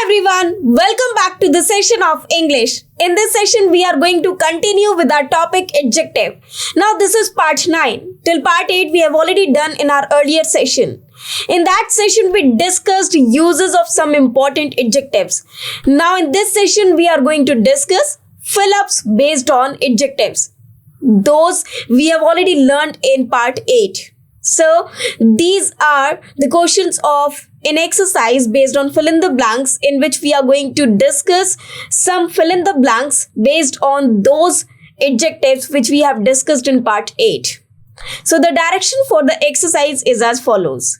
everyone, welcome back to the session of English. In this session, we are going to continue with our topic adjective. Now this is part 9. Till part 8, we have already done in our earlier session. In that session, we discussed uses of some important adjectives. Now in this session, we are going to discuss fill-ups based on adjectives. Those we have already learned in part 8. So these are the questions of an exercise based on fill in the blanks, in which we are going to discuss some fill in the blanks based on those adjectives which we have discussed in part 8. So the direction for the exercise is as follows.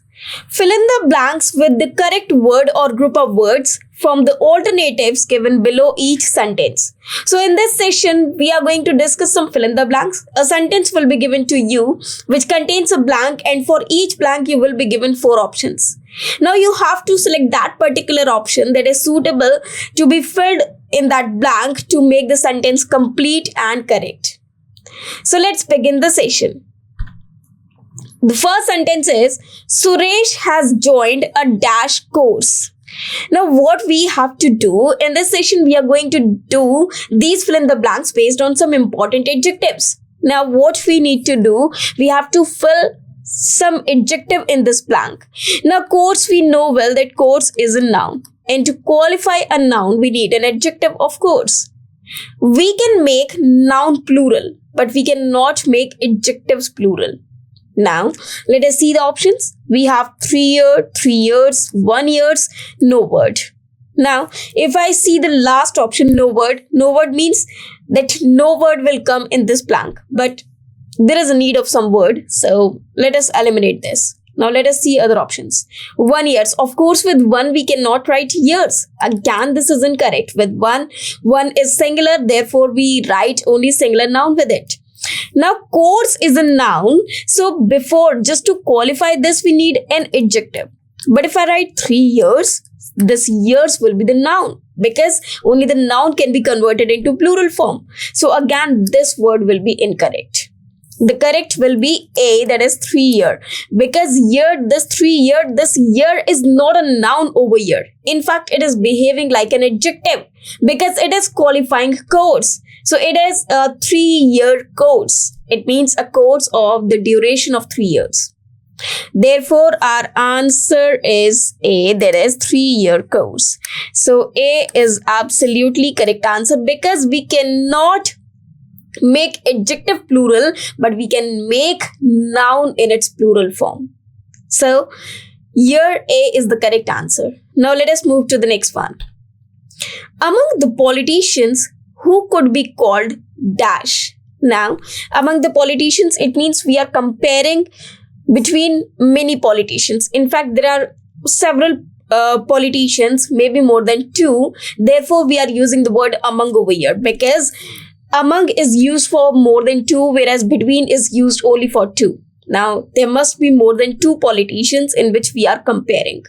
Fill in the blanks with the correct word or group of words from the alternatives given below each sentence. So in this session, we are going to discuss some fill in the blanks. A sentence will be given to you which contains a blank, and for each blank you will be given 4 options. Now you have to select that particular option that is suitable to be filled in that blank to make the sentence complete and correct. So let's begin the session. The first sentence is, Suresh has joined a dash course. Now what we have to do in this session, we are going to do these fill in the blanks based on some important adjectives. Now what we need to do, we have to fill some adjective in this blank. Now course, we know well that course is a noun, and to qualify a noun we need an adjective of course. We can make noun plural, but we cannot make adjectives plural. Now, let us see the options. We have 3 year, 3 years, 1 years, no word. Now, if I see the last option, no word means that no word will come in this blank. But there is a need of some word. So, let us eliminate this. Now, let us see other options. 1 years. Of course, with 1, we cannot write years. Again, this is incorrect. With 1 is singular. Therefore, we write only singular noun with it. Now, course is a noun. So, just to qualify this, we need an adjective. But if I write 3 years, this years will be the noun, because only the noun can be converted into plural form. So, again, this word will be incorrect. The correct will be A, that is 3 year. Because this year is not a noun over here. In fact, it is behaving like an adjective because it is qualifying course. So it is a 3-year course. It means a course of the duration of 3 years. Therefore, our answer is A, that is 3-year course. So A is absolutely correct answer, because we cannot make adjective plural, but we can make noun in its plural form. So here A is the correct answer. Now let us move to the next one. Among the politicians who could be called dash. Now, among the politicians, it means we are comparing between many politicians. In fact, there are several politicians, maybe more than 2. Therefore, we are using the word among over here, because among is used for more than 2, whereas between is used only for 2. Now, there must be more than 2 politicians in which we are comparing.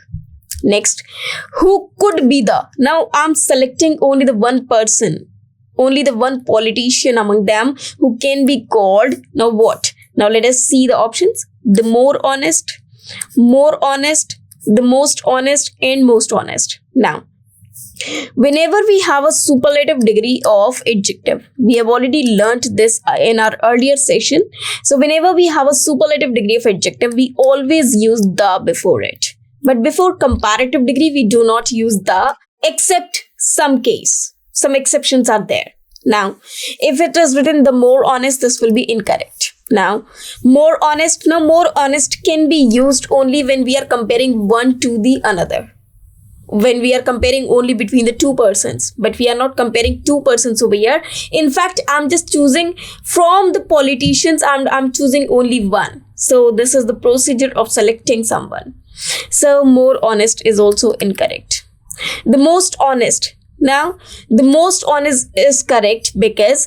Next, who could be the? Now, I'm selecting only the one person. Only the one politician among them who can be called. Now what? Now let us see the options. The more honest, the most honest, and most honest. Now, whenever we have a superlative degree of adjective, we have already learnt this in our earlier session. So whenever we have a superlative degree of adjective, we always use the before it. But before comparative degree, we do not use the, except some case. Some exceptions are there. Now, if it is written the more honest, this will be incorrect. Now, more honest can be used only when we are comparing one to the another. When we are comparing only between the 2 persons, but we are not comparing 2 persons over here. In fact, I'm just choosing from the politicians, I'm choosing only one. So this is the procedure of selecting someone. So more honest is also incorrect. The most honest. Now, the most honest is correct because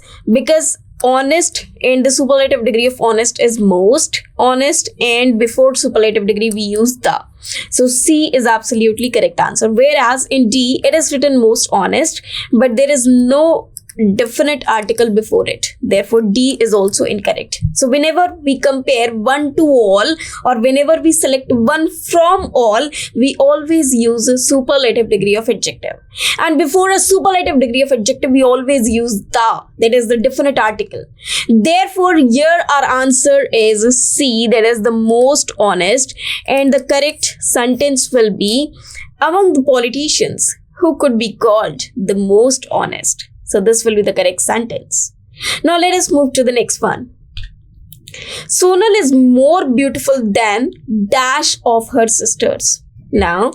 honest and the superlative degree of honest is most honest, and before superlative degree we use the. So C is absolutely correct answer. Whereas in D, it is written most honest, but there is no definite article before it. Therefore, D is also incorrect. So whenever we compare one to all, or whenever we select one from all, we always use a superlative degree of adjective. And before a superlative degree of adjective, we always use the, that is the definite article. Therefore, here our answer is C, that is the most honest. And the correct sentence will be, among the politicians, who could be called the most honest? So this will be the correct sentence. Now let us move to the next one. Sonal is more beautiful than dash of her sisters. Now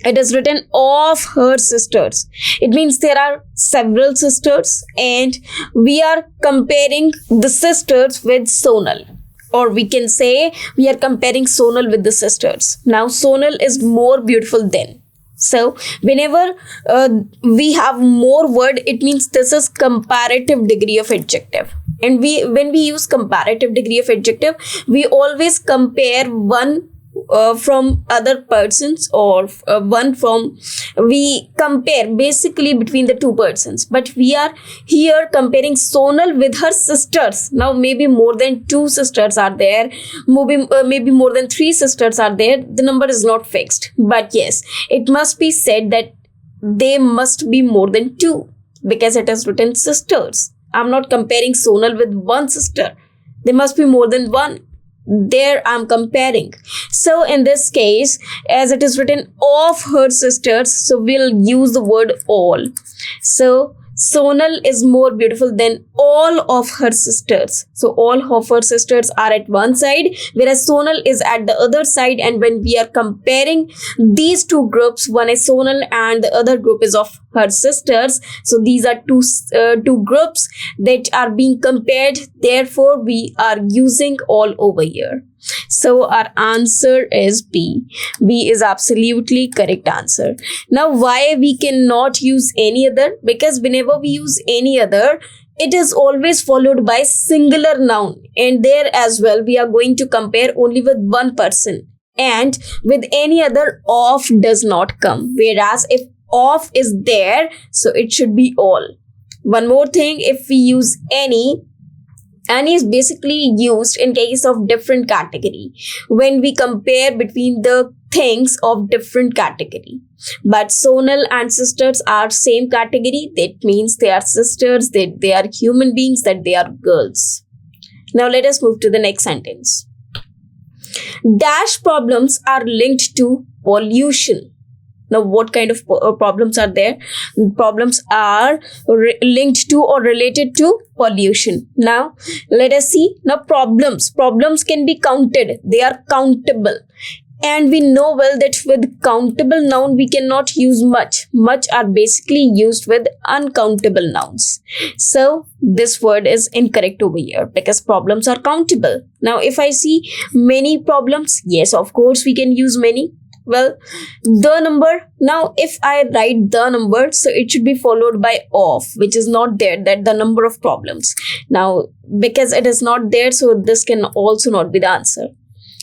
it is written of her sisters. It means there are several sisters and we are comparing the sisters with Sonal. Or we can say we are comparing Sonal with the sisters. Now Sonal is more beautiful than. So whenever we have more word, it means this is comparative degree of adjective. And when we use comparative degree of adjective, we always compare one from other persons, or we compare basically between the two persons. But we are here comparing Sonal with her sisters. Now maybe more than 2 sisters are there, maybe more than 3 sisters are there. The number is not fixed, but yes, it must be said that they must be more than 2 because it is written sisters. I'm not comparing Sonal with one sister. There must be more than one. There I'm comparing. So in this case, as it is written of her sisters, so we'll use the word all. So Sonal is more beautiful than all of her sisters. So all of her sisters are at one side, whereas Sonal is at the other side. And when we are comparing these two groups, one is Sonal and the other group is of her sisters. So these are two groups that are being compared. Therefore, we are using all over here. So our answer is B. B is absolutely correct answer. Now, why we cannot use any other? Because whenever we use any other, it is always followed by singular noun. And there as well, we are going to compare only with one person. And with any other, of does not come. Whereas if of is there, so it should be all. One more thing, if we use any is basically used in case of different category when we compare between the things of different category. But Sonal and sisters are same category. That means they are sisters, that they are human beings, that they are girls. Now let us move to the next sentence. Dash problems are linked to pollution. Now, what kind of problems are there? Problems are linked to or related to pollution. Now, let us see. Now, problems can be counted. They are countable. And we know well that with countable noun, we cannot use much. Much are basically used with uncountable nouns. So, this word is incorrect over here because problems are countable. Now, if I see many problems, yes, of course, we can use many. Well, the number, now if I write the number, so it should be followed by of, which is not there, that the number of problems. Now, because it is not there, so this can also not be the answer.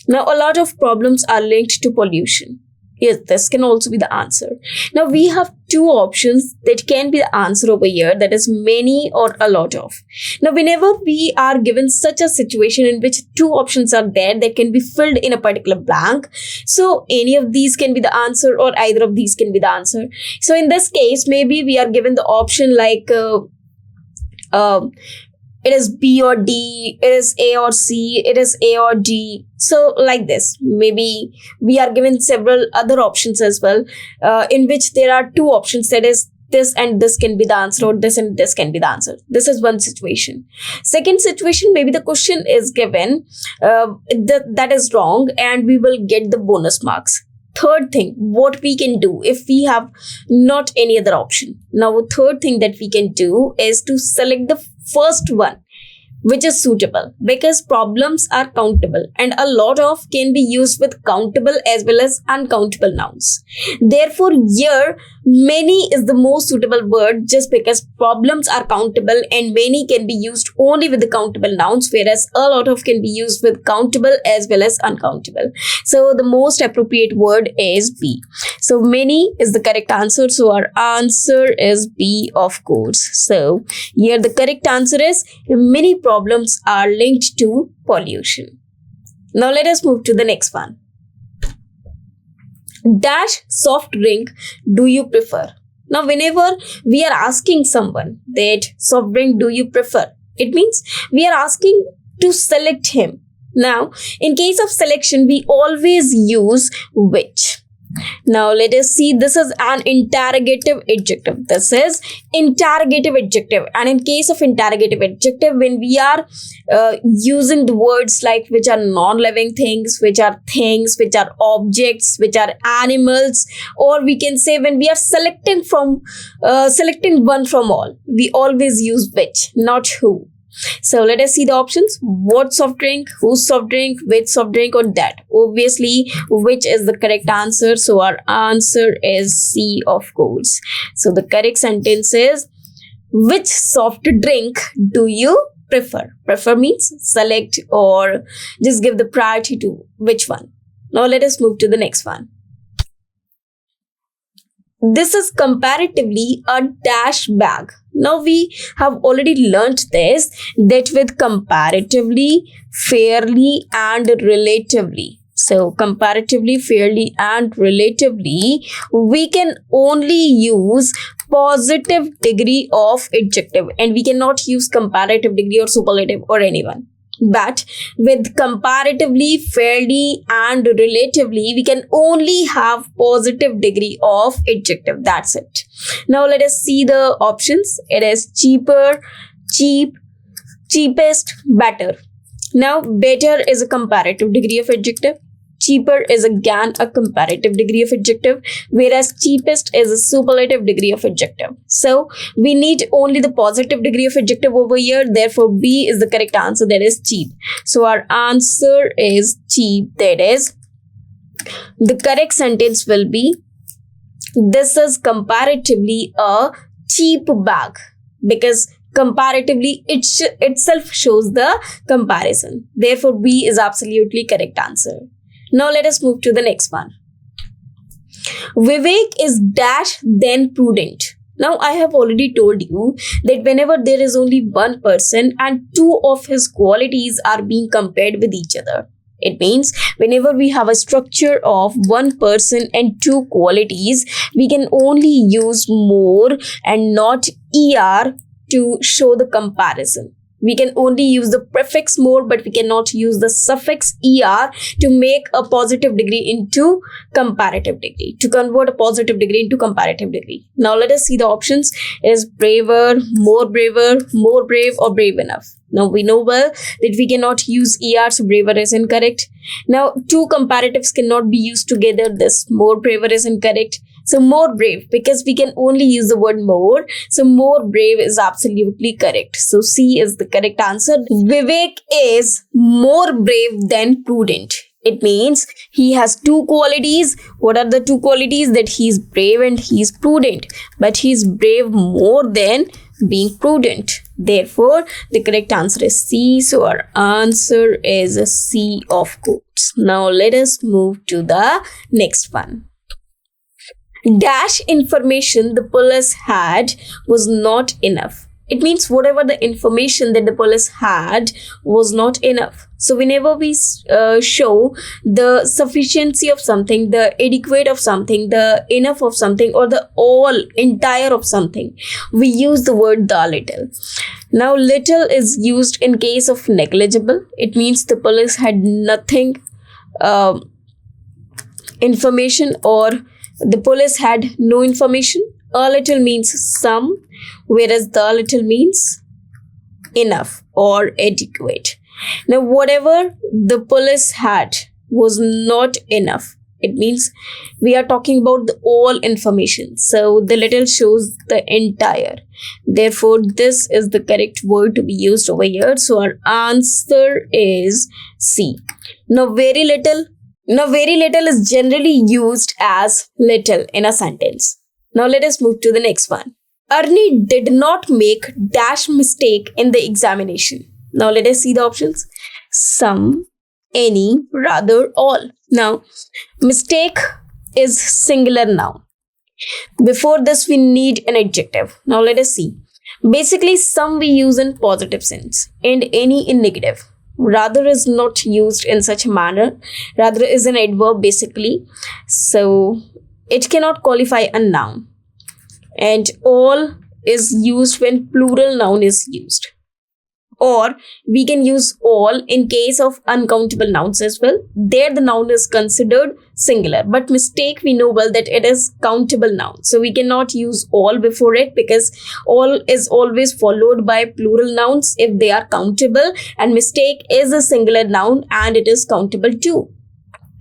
Now, a lot of problems are linked to pollution. Yes, this can also be the answer. Now, we have 2 options that can be the answer over here, that is many or a lot of. Now, whenever we are given such a situation in which 2 options are there that can be filled in a particular blank, so any of these can be the answer or either of these can be the answer. So, in this case, maybe we are given the option like it is B or D, it is A or C, it is A or D. So like this, maybe we are given several other options as well, in which there are 2 options, that is this and this can be the answer, or this and this can be the answer. This is one situation. Second situation, maybe the question is given, that is wrong and we will get the bonus marks. Third thing, what we can do if we have not any other option. Now, third thing that we can do is to select the first one which is suitable because problems are countable and a lot of can be used with countable as well as uncountable nouns. Therefore, here many is the most suitable word just because problems are countable and many can be used only with the countable nouns, whereas a lot of can be used with countable as well as uncountable. So the most appropriate word is B. So many is the correct answer. So our answer is B, of course. So here the correct answer is many problems are linked to pollution. Now let us move to the next one. Dash soft drink do you prefer? Now whenever we are asking someone that soft drink do you prefer, it means we are asking to select him. Now in case of selection we always use which. Now let us see, this is an interrogative adjective. This is interrogative adjective, and in case of interrogative adjective, when we are using the words like which are non-living things, which are things, which are objects, which are animals, or we can say when we are selecting one from all, we always use which, not who. So let us see the options. What soft drink, whose soft drink, which soft drink, or that. Obviously, which is the correct answer. So our answer is C, of course. So the correct sentence is, which soft drink do you prefer? Prefer means select or just give the priority to which one. Now let us move to the next one. This is comparatively a dash bag. Now we have already learnt this, that with comparatively, fairly and relatively. So comparatively, fairly and relatively, we can only use positive degree of adjective and we cannot use comparative degree or superlative or anyone. But with comparatively, fairly and relatively, we can only have positive degree of adjective. That's it. Now let us see the options. It is cheaper, cheap, cheapest, better. Now better is a comparative degree of adjective. Cheaper is again a comparative degree of adjective, whereas cheapest is a superlative degree of adjective. So we need only the positive degree of adjective over here. Therefore, B is the correct answer, that is cheap. So our answer is cheap. That is, the correct sentence will be, this is comparatively a cheap bag, because comparatively it itself shows the comparison. Therefore, B is absolutely correct answer. Now let us move to the next one. Vivek is dash then prudent. Now I have already told you that whenever there is only one person and two of his qualities are being compared with each other, it means whenever we have a structure of one person and two qualities, we can only use more and not er to show the comparison. We can only use the prefix more, but we cannot use the suffix er to make a positive degree into comparative degree, to convert a positive degree into comparative degree. Now let us see the options. Is braver, more brave, or brave enough. Now we know well that we cannot use er, so braver is incorrect. Now two comparatives cannot be used together. This more braver is incorrect. So more brave, because we can only use the word more. So more brave is absolutely correct. So C is the correct answer. Vivek is more brave than prudent. It means he has two qualities. What are the two qualities? That he is brave and he is prudent. But he is brave more than being prudent. Therefore, the correct answer is C. So our answer is C, of course. Now let us move to the next one. Dash information the police had was not enough. It means whatever the information that the police had was not enough. So whenever we show the sufficiency of something, the adequate of something, the enough of something, or the all, entire of something, we use the word the little. Now little is used in case of negligible. It means the police had nothing information, or the police had no information. A little means some, whereas the little means enough or adequate. Now, whatever the police had was not enough. It means we are talking about the all information. So the little shows the entire. Therefore, this is the correct word to be used over here. So our answer is C. Now, very little. Now, very little is generally used as little in a sentence. Now, let us move to the next one. Ernie did not make dash mistake in the examination. Now, let us see the options. Some, any, rather, all. Now, mistake is singular noun. Before this, we need an adjective. Now, let us see. Basically, some we use in positive sense and any in negative. Rather is not used in such a manner. Rather is an adverb basically. So, it cannot qualify a noun. And all is used when plural noun is used. Or we can use all in case of uncountable nouns as well. There the noun is considered singular. But mistake, we know well that it is countable noun. So we cannot use all before it because all is always followed by plural nouns if they are countable. And mistake is a singular noun and it is countable too.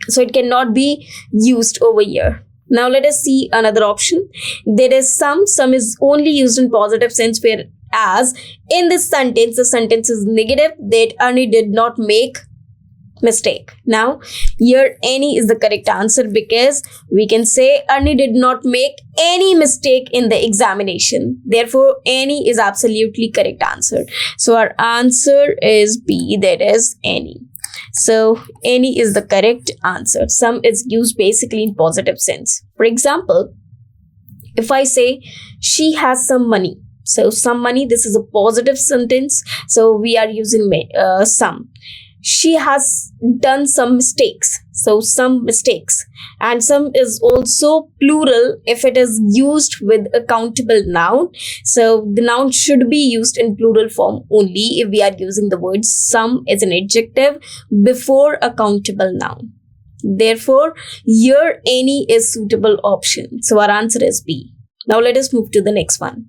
So it cannot be used over here. Now let us see another option. There is some. Some is only used in positive sense where as in this sentence, the sentence is negative that Ernie did not make mistake. Now, here any is the correct answer because we can say Ernie did not make any mistake in the examination. Therefore, any is absolutely correct answer. So, our answer is B, that is any. So, any is the correct answer. Some is used basically in positive sense. For example, if I say she has some money. So some money, this is a positive sentence. So we are using some. She has done some mistakes. So some mistakes. And some is also plural if it is used with a countable noun. So the noun should be used in plural form only if we are using the word some as an adjective before a countable noun. Therefore, here any is suitable option. So our answer is B. Now let us move to the next one.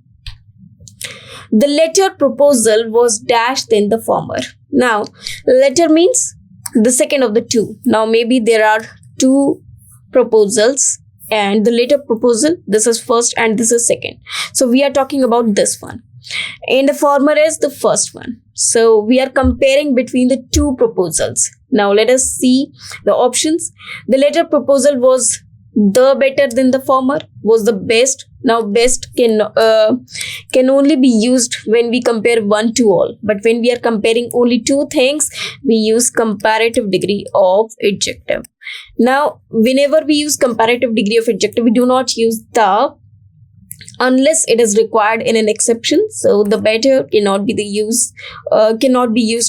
The latter proposal was dashed in the former. Now, latter means the second of the two. Now, maybe there are two proposals and the latter proposal, this is first and this is second. So, we are talking about this one. And the former is the first one. So, we are comparing between the two proposals. Now, let us see the options. The latter proposal was the better than the former, was the best. Now, best can only be used when we compare one to all. But when we are comparing only two things, we use comparative degree of adjective. Now, whenever we use comparative degree of adjective, we do not use the unless it is required in an exception. So the better cannot be used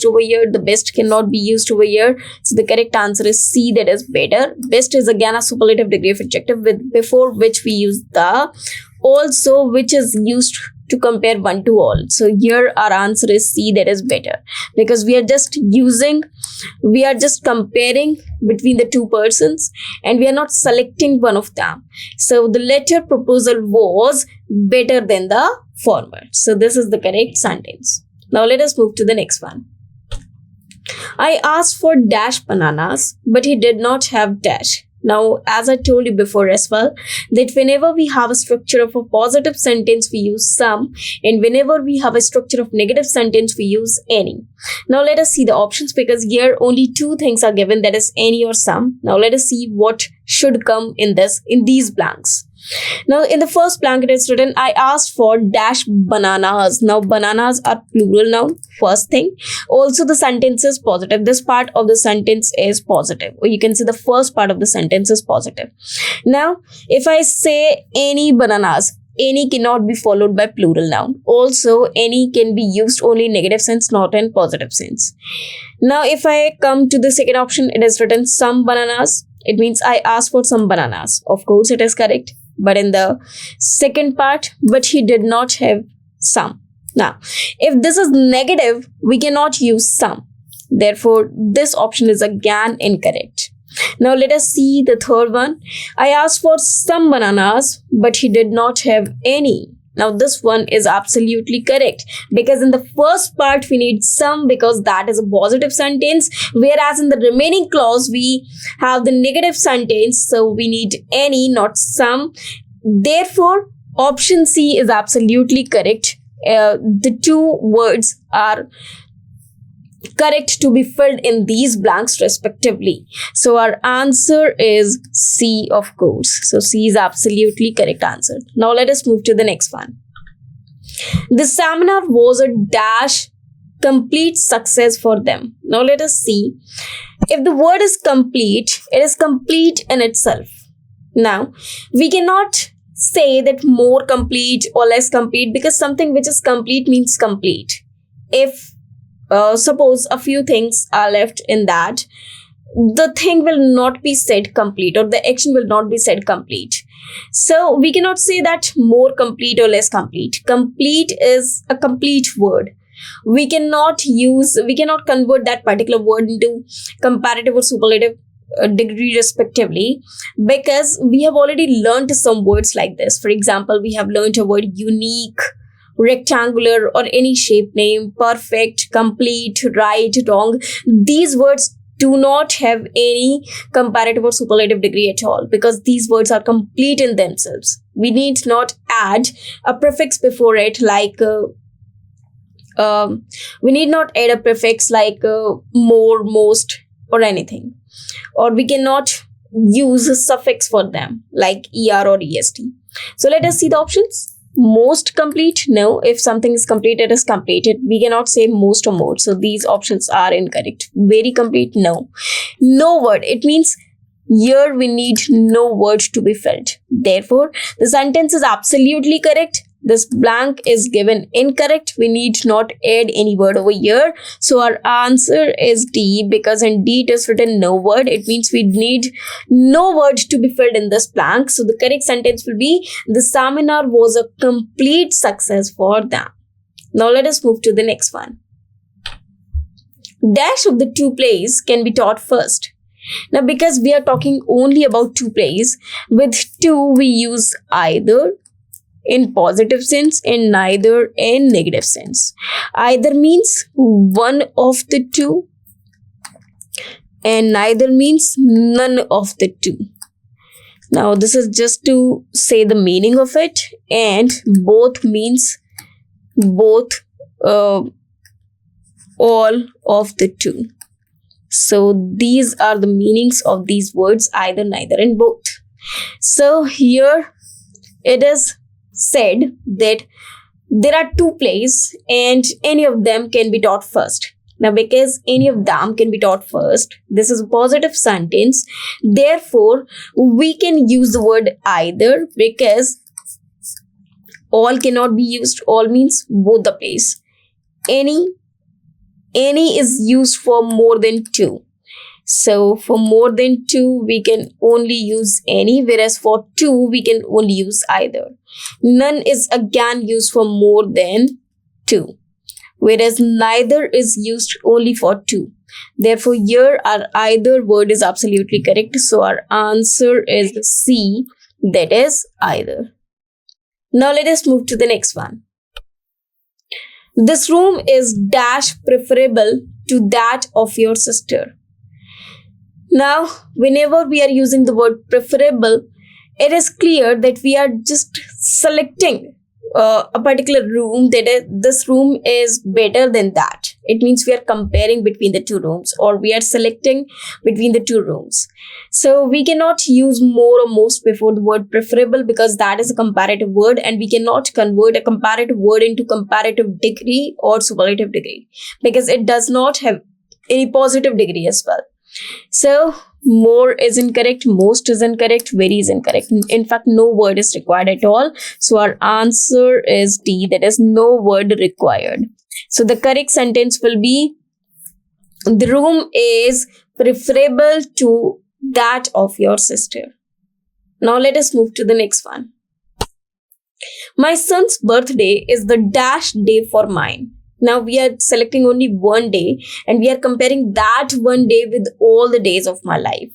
over here. The best cannot be used over here. So the correct answer is C, that is better. Best is again a superlative degree of adjective before which we use the also, which is used to compare one to all. So here our answer is C, that is better, because we are just comparing between the two persons and we are not selecting one of them. So the latter proposal was better than the former. So this is the correct sentence. Now let us move to the next one. I asked for dash bananas, but he did not have dash. Now, as I told you before as well, that whenever we have a structure of a positive sentence, we use some, and whenever we have a structure of negative sentence, we use any. Now, let us see the options because here only two things are given, that is any or some. Now, let us see what should come in these blanks. Now, in the first blank, it is written, I asked for dash bananas. Now, bananas are plural noun, first thing. Also, the sentence is positive. This part of the sentence is positive. Or you can say the first part of the sentence is positive. Now, if I say any bananas, any cannot be followed by plural noun. Also, any can be used only in negative sense, not in positive sense. Now, if I come to the second option, it is written some bananas. It means I asked for some bananas. Of course, it is correct. But in the second part, but he did not have some. Now, if this is negative, we cannot use some. Therefore, this option is again incorrect. Now, let us see the third one. I asked for some bananas, but he did not have any. Now this one is absolutely correct, because in the first part we need some because that is a positive sentence, whereas in the remaining clause we have the negative sentence, so we need any, not some. Therefore, option C is absolutely correct. The two words are correct to be filled in these blanks respectively. So our answer is C, of course. So C is absolutely correct answer. Now let us move to the next one. The seminar was a dash complete success for them. Now let us see. If the word is complete, it is complete in itself. Now, we cannot say that more complete or less complete, because something which is complete means complete. If suppose a few things are left in that, the thing will not be said complete, or the action will not be said complete. So we cannot say that more complete or less complete. Complete is a complete word. We cannot convert that particular word into comparative or superlative degree respectively, because we have already learned some words like this. For example, we have learned a word unique, rectangular, or any shape name, perfect, complete, right, wrong. These words do not have any comparative or superlative degree at all, because these words are complete in themselves. We need not add a prefix before it, like we need not add a prefix like more, most, or anything. Or we cannot use a suffix for them like er or est. So let us see the options. Most complete, no. If something is complete, it is completed. We cannot say most or more. So these options are incorrect. Very complete, no. No word, it means here we need no word to be filled. Therefore, the sentence is absolutely correct. This blank is given incorrect. We need not add any word over here. So our answer is D, because in D it is written no word. It means we need no word to be filled in this blank. So the correct sentence will be, the seminar was a complete success for them. Now let us move to the next one. Dash of the two plays can be taught first. Now, because we are talking only about two plays, with two we use either in positive sense and neither in negative sense. Either means one of the two and neither means none of the two. Now this is just to say the meaning of it, and both means both, all of the two. So these are the meanings of these words, either, neither, and both. So here it is said that there are two plays and any of them can be taught first. Now, because any of them can be taught first, this is a positive sentence. Therefore, we can use the word either, because all cannot be used. All means both the plays. Any is used for more than two. So for more than two, we can only use any, whereas for two, we can only use either. None is again used for more than two, whereas neither is used only for two. Therefore, here our either word is absolutely correct. So our answer is C, that is either. Now let us move to the next one. This room is dash preferable to that of your sister. Now, whenever we are using the word preferable, it is clear that we are just selecting a particular room, that is, this room is better than that. It means we are comparing between the two rooms, or we are selecting between the two rooms. So we cannot use more or most before the word preferable, because that is a comparative word, and we cannot convert a comparative word into comparative degree or superlative degree, because it does not have any positive degree as well. So more is incorrect, most is incorrect, very is incorrect. In fact, no word is required at all. So our answer is D, that is no word required. So the correct sentence will be, the room is preferable to that of your sister. Now let us move to the next one. My son's birthday is the dash day for mine. Now we are selecting only one day, and we are comparing that one day with all the days of my life.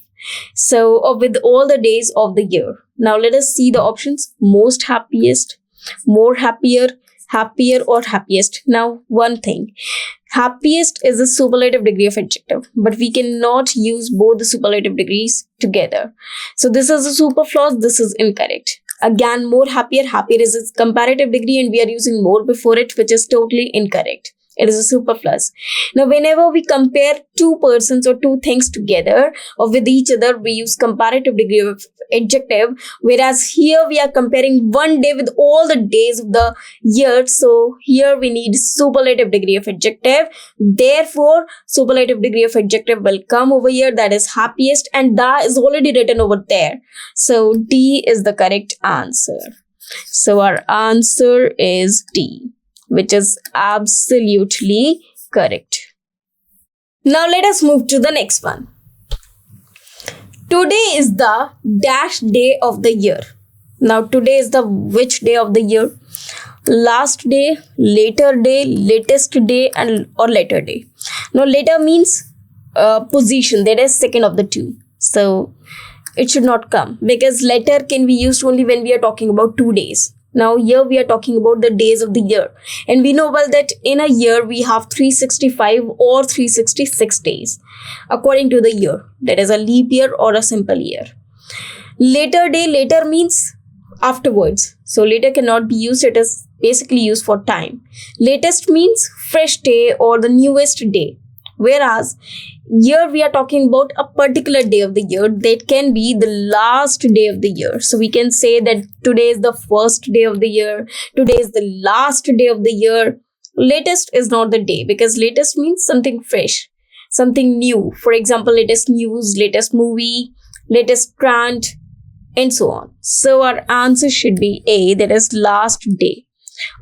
So, or with all the days of the year. Now let us see the options. Most happiest, More happier, happier, or happiest. Now, one thing. Happiest is a superlative degree of adjective, but we cannot use both the superlative degrees together. So this is a superfluous, this is incorrect. Again, more happier, happier is its comparative degree and we are using more before it, which is totally incorrect. It is a superfluous. Now, whenever we compare two persons or two things together or with each other, we use comparative degree of adjective, whereas here we are comparing one day with all the days of the year. So here we need superlative degree of adjective. Therefore, superlative degree of adjective will come over here, that is happiest, and that is already written over there. So D is the correct answer. So our answer is D, which is absolutely correct. Now let us move to the next one. Today is the dash day of the year. Now today is the which day of the year? Last day, later day, latest day, and or later day. Now later means position, that is second of the two. So it should not come because later can be used only when we are talking about 2 days. Now here we are talking about the days of the year, and we know well that in a year we have 365 or 366 days according to the year. That is a leap year or a simple year. Later day, later means afterwards. So later cannot be used, it is basically used for time. Latest means fresh day or the newest day. Whereas here we are talking about a particular day of the year that can be the last day of the year. So we can say that today is the first day of the year, today is the last day of the year. Latest is not the day because latest means something fresh, something new. For example, latest news, latest movie, latest trend, and so on. So our answer should be A, that is last day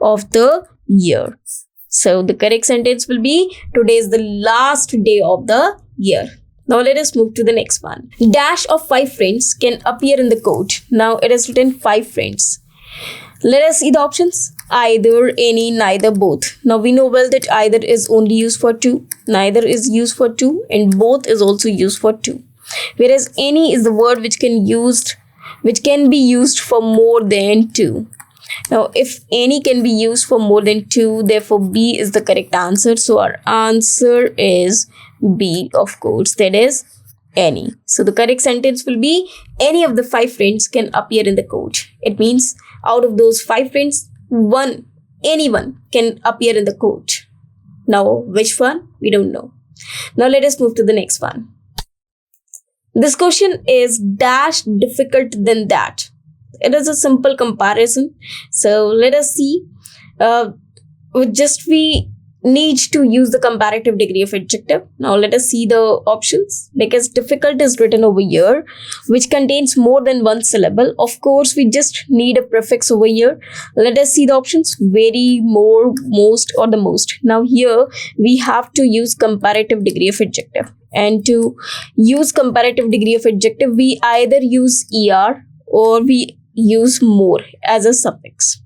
of the year. So the correct sentence will be today is the last day of the year. Now let us move to the next one. Dash of 5 friends can appear in the quote. Now it is written 5 friends. Let us see the options. Either, any, neither, both. Now we know well that either is only used for 2, neither is used for 2, and both is also used for 2. Whereas any is the word which can be used for more than 2. Now, if any can be used for more than 2, therefore B is the correct answer. So our answer is B, of course, that is any. So the correct sentence will be any of the 5 friends can appear in the quote. It means out of those 5 friends, anyone can appear in the quote. Now, which one? We don't know. Now let us move to the next one. This question is dash difficult than that. It is a simple comparison. So let us see. We need to use the comparative degree of adjective. Now let us see the options, because difficult is written over here, which contains more than one syllable. Of course, we just need a prefix over here. Let us see the options: very, more, most, or the most. Now here we have to use comparative degree of adjective. And to use comparative degree of adjective, we either use ER or we use more as a suffix.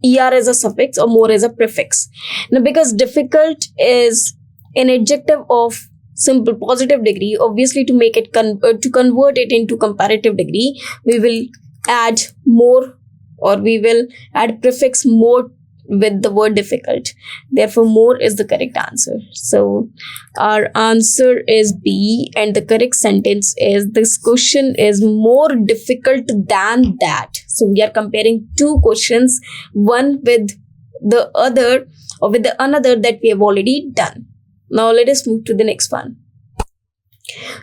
ER as a suffix or more as a prefix. Now, because difficult is an adjective of simple positive degree, obviously to make it to convert it into comparative degree, we will add more, or we will add prefix more with the word difficult. Therefore, more is the correct answer. So our answer is B, and the correct sentence is this question is more difficult than that. So we are comparing two questions, one with the other or with the another that we have already done. Now let us move to the next one.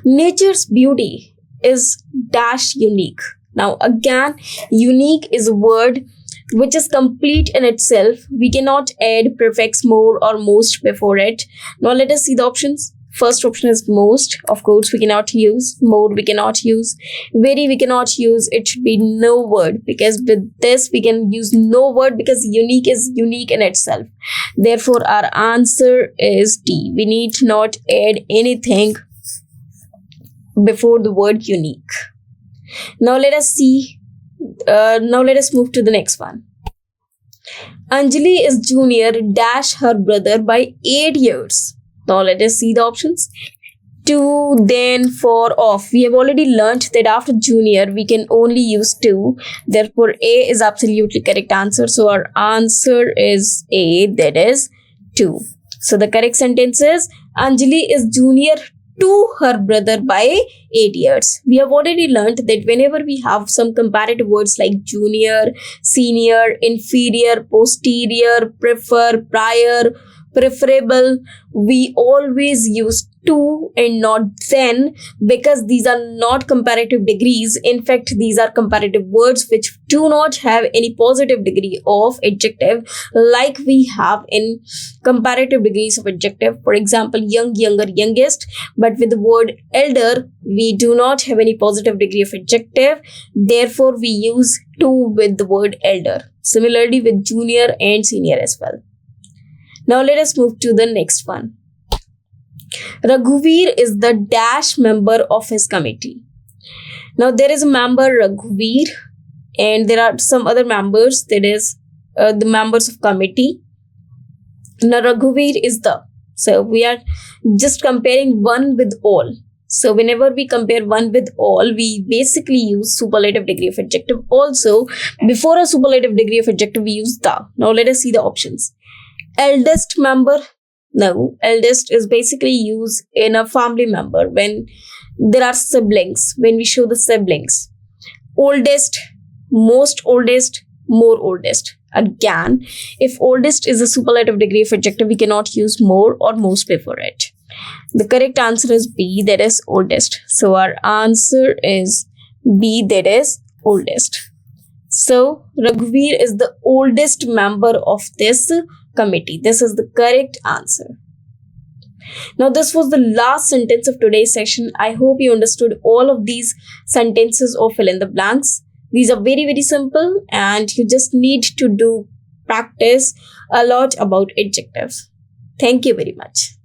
Nature's beauty is dash unique. Now again, unique is a word which is complete in itself. We cannot add prefix more or most before it. Now let us see the options. First option is most. Of course, we cannot use. More we cannot use. Very we cannot use. It should be no word, because with this we can use no word, because unique is unique in itself. Therefore, our answer is D. We need not add anything before the word unique. Now let us see. Now let us move to the next one. Anjali is junior dash her brother by 8 years. Now let us see the options. to, then, for, of. We have already learnt that after junior we can only use to. Therefore, A is absolutely correct answer. So our answer is A, that is to. So the correct sentence is Anjali is junior to her brother by 8 years. We have already learnt that whenever we have some comparative words like junior, senior, inferior, posterior, prefer, prior, preferable, we always use to and not then, because these are not comparative degrees. In fact, these are comparative words which do not have any positive degree of adjective like we have in comparative degrees of adjective. For example, young, younger, youngest. But with the word elder, we do not have any positive degree of adjective. Therefore, we use to with the word elder. Similarly with junior and senior as well. Now let us move to the next one. Raghuveer is the dash member of his committee. Now there is a member Raghuveer and there are some other members, that is the members of committee. Now Raghuveer is the, so we are just comparing one with all. So whenever we compare one with all, we basically use superlative degree of adjective. Also, before a superlative degree of adjective, we use the. Now let us see the options. Eldest member. No, eldest is basically used in a family member when there are siblings, when we show the siblings. Oldest, most oldest, more oldest. Again, if oldest is a superlative degree of adjective, we cannot use more or most before it. The correct answer is B, that is oldest. So our answer is B, that is oldest. So Raghuveer is the oldest member of this committee. This is the correct answer. Now this was the last sentence of today's session. I hope you understood all of these sentences or fill in the blanks. These are very, very simple and you just need to do practice a lot about adjectives. Thank you very much.